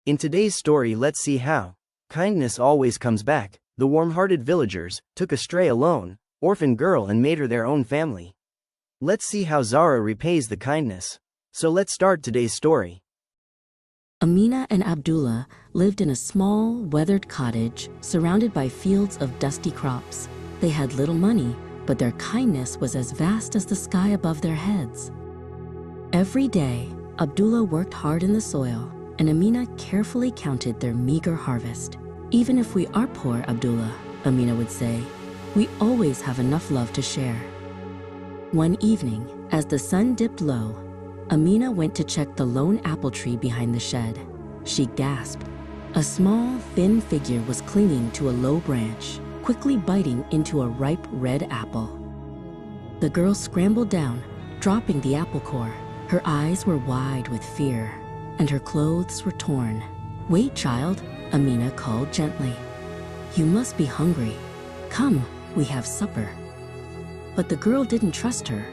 In today's story, let's see how kindness always comes back. The warm-hearted villagers took a stray alone, orphan girl and made her their own family. Let's see how Zahra repays the kindness. So let's start today's story. Amina and Abdullah lived in a small, weathered cottage surrounded by fields of dusty crops. They had little money, but their kindness was as vast as the sky above their heads. Every day, Abdullah worked hard in the soil, and Amina carefully counted their meager harvest. Even if we are poor, Abdullah, Amina would say, we always have enough love to share. One evening, as the sun dipped low, Amina went to check the lone apple tree behind the shed. She gasped. A small, thin figure was clinging to a low branch, quickly biting into a ripe red apple. The girl scrambled down, dropping the apple core. Her eyes were wide with fear, and her clothes were torn. "Wait, child," Amina called gently. "You must be hungry. Come, we have supper." But the girl didn't trust her.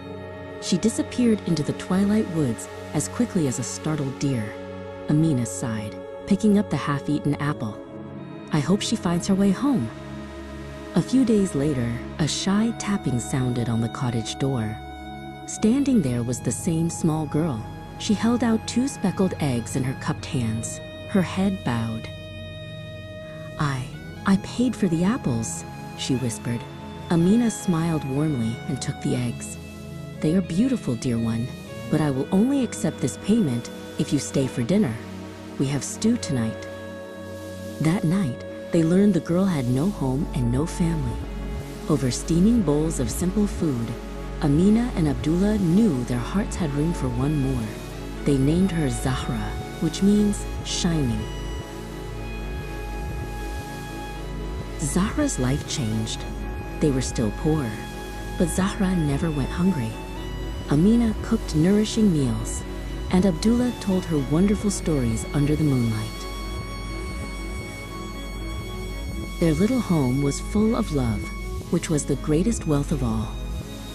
She disappeared into the twilight woods as quickly as a startled deer. Amina sighed, picking up the half-eaten apple. "I hope she finds her way home." A few days later, a shy tapping sounded on the cottage door. Standing there was the same small girl. She held out 2 speckled eggs in her cupped hands, her head bowed. I paid for the apples," she whispered. Amina smiled warmly and took the eggs. "They are beautiful, dear one, but I will only accept this payment if you stay for dinner. We have stew tonight." That night, they learned the girl had no home and no family. Over steaming bowls of simple food, Amina and Abdullah knew their hearts had room for one more. They named her Zahra, which means shining. Zahra's life changed. They were still poor, but Zahra never went hungry. Amina cooked nourishing meals, and Abdullah told her wonderful stories under the moonlight. Their little home was full of love, which was the greatest wealth of all.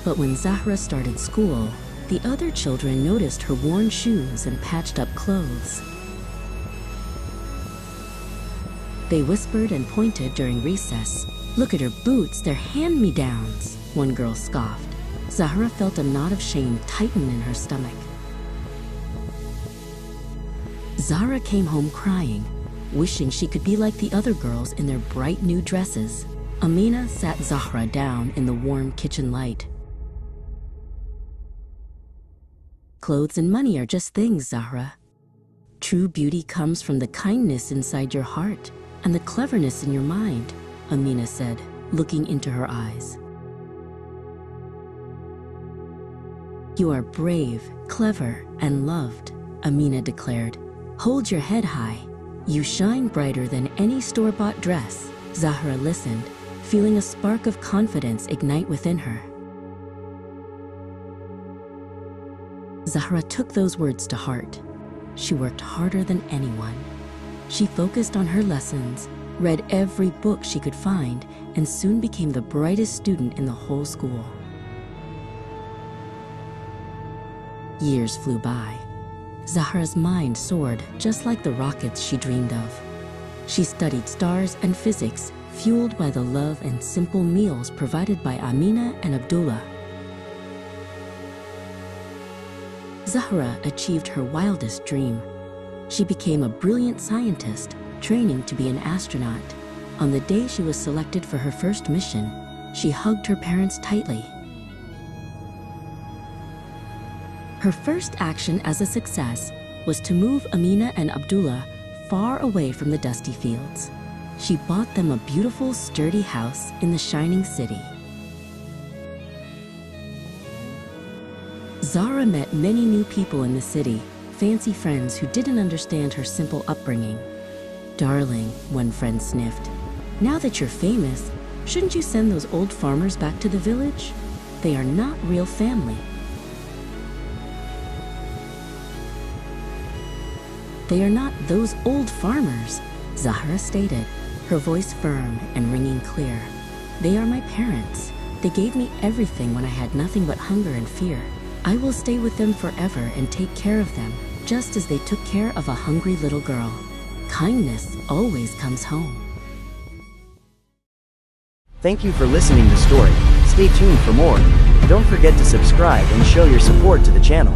But when Zahra started school, the other children noticed her worn shoes and patched up clothes. They whispered and pointed during recess. "Look at her boots, they're hand-me-downs," one girl scoffed. Zahra felt a knot of shame tighten in her stomach. Zahra came home crying, wishing she could be like the other girls in their bright new dresses. Amina sat Zahra down in the warm kitchen light. "Clothes and money are just things, Zahra. True beauty comes from the kindness inside your heart and the cleverness in your mind," Amina said, looking into her eyes. "You are brave, clever, and loved," Amina declared. "Hold your head high. You shine brighter than any store-bought dress." Zahra listened, feeling a spark of confidence ignite within her. Zahra took those words to heart. She worked harder than anyone. She focused on her lessons, read every book she could find, and soon became the brightest student in the whole school. Years flew by. Zahra's mind soared just like the rockets she dreamed of. She studied stars and physics, fueled by the love and simple meals provided by Amina and Abdullah. Zahra achieved her wildest dream. She became a brilliant scientist, training to be an astronaut. On the day she was selected for her first mission, she hugged her parents tightly. Her first action as a success was to move Amina and Abdullah far away from the dusty fields. She bought them a beautiful, sturdy house in the shining city. Zahra met many new people in the city, fancy friends who didn't understand her simple upbringing. "Darling," one friend sniffed, "now that you're famous, shouldn't you send those old farmers back to the village? They are not real family." "They are not those old farmers," Zahra stated, her voice firm and ringing clear. "They are my parents. They gave me everything when I had nothing but hunger and fear. I will stay with them forever and take care of them, just as they took care of a hungry little girl." Kindness always comes home. Thank you for listening to the story. Stay tuned for more. Don't forget to subscribe and show your support to the channel.